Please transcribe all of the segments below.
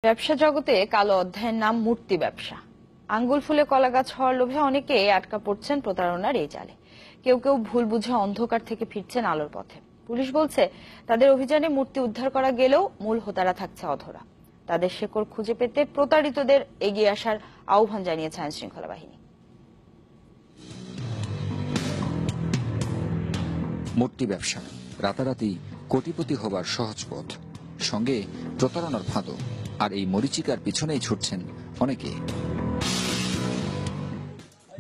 ব্যবসা জগতে কালো অধ্যায়ের নাম মূর্তি ব্যবসা। আঙ্গুল ফুলে কলা গাছ হওয়ার লোভে অনেকে আটকা পড়ছেন প্রতারণার এই জালে। কেউ কেউ ভুল বুঝে অন্ধকার থেকে ফিরছেন আলোর পথে। পুলিশ বলছে তাদের অভিযানে মূর্তি উদ্ধার করা গেলেও মূল হোতারা থাকছে অধরা। তাদের শেকড় খুঁজে পেতে প্রতারিতদের এগিয়ে আসার আহ্বান জানিয়েছে আইন শৃঙ্খলা বাহিনী। মূর্তি ব্যবসা রাতারাতি কোটিপতি হবার সহজ পথ, সঙ্গে প্রতারণার ফাঁদও। আর এই মরিচিকার পিছনেই ছুটছেন অনেকে।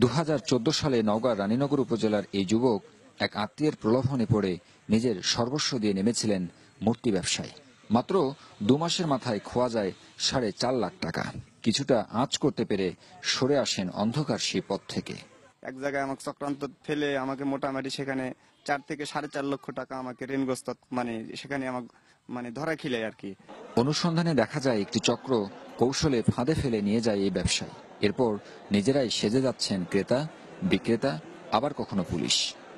2014 সালে নওগাঁ রানীনগর উপজেলার এই যুবক এক আত্মীয়ের প্রলোভনে পড়ে নিজের সর্বস্ব দিয়ে নেমেছিলেন মূর্তি ব্যবসায়। মাত্র 2 মাসের মাথায় খোয়া যায় 4.5 লাখ টাকা। কিছুটা আঁচ করতে পেরে সরে আসেন অন্ধকার সেই পথ থেকে। এক জায়গায় আমাকে চক্রান্ত ফেলে আমাকে মোটামুটি সেখানে 4 থেকে 4.5 লক্ষ টাকা আমাকে ঋণগ্রস্ত সেখানে আমাকে ধরা খিলে আর কি। অনুসন্ধানে দেখা যায় একটি চক্র কৌশলে ফাঁদে ফেলে নিয়ে যায় এই ব্যবসায়। এরপর নিজেরাই সেজে যাচ্ছেন ক্রেতা, বিক্রেতা, আবার কখনো পুলিশ।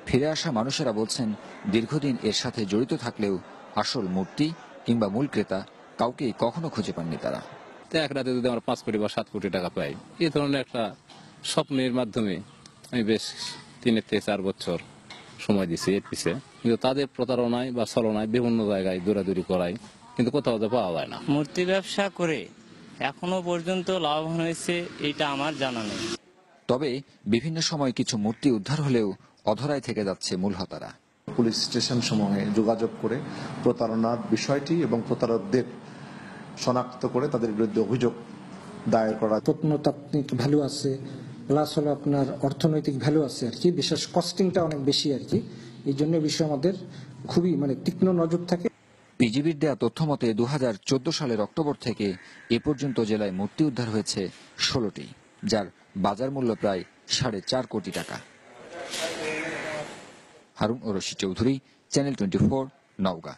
ফিরে আসা মানুষেরা বলছেন দীর্ঘদিন এর সাথে জড়িত থাকলেও আসল মূর্তি কিংবা মূল ক্রেতা কাউকেই কখনো খুঁজে পাননি তারা। এক রাতে যদি আমরা 5 কোটি বা 7 কোটি টাকা পাই, এই ধরনের একটা স্বপ্নের মাধ্যমে আমি বেশ 3 থেকে 4 বছর সময় দিছি এর পিছে। কিন্তু তাদের প্রতারণায় বা ছলনায় বিভিন্ন জায়গায় দৌড়াদৌড়ি করায়, কিন্তু কোথাও তো পাওয়া যায় না। মূর্তি ব্যবসা করে এখনো পর্যন্ত লাভবান হয়েছে এটা আমার জানা নেই। তবে বিভিন্ন সময় কিছু মূর্তি উদ্ধার হলেও অধরায় থেকে যাচ্ছে মূল হোতারা। পুলিশ স্টেশন সমূহে যোগাযোগ করে প্রতারণার বিষয়টি এবং প্রতারকদের শনাক্ত করে তাদের বিরুদ্ধে অভিযোগ দায়ের করা। প্রত্নতাত্ত্বিক ভ্যালু আছে, প্লাস হলো আপনার অর্থনৈতিক ভ্যালু আছে আর কি, বিশেষ কস্টিংটা অনেক বেশি আর কি। এই জন্য বিষয় আমাদের খুবই তীক্ষ্ণ নজর থাকে। বিজিবির দেয়া তথ্য মতে 2014 সালের অক্টোবর থেকে এ পর্যন্ত জেলায় মূর্তি উদ্ধার হয়েছে 16টি, যার বাজার মূল্য প্রায় 4.5 কোটি টাকা। হারুন ও রশিদ চৌধুরী, চ্যানেল 24, নওগাঁ।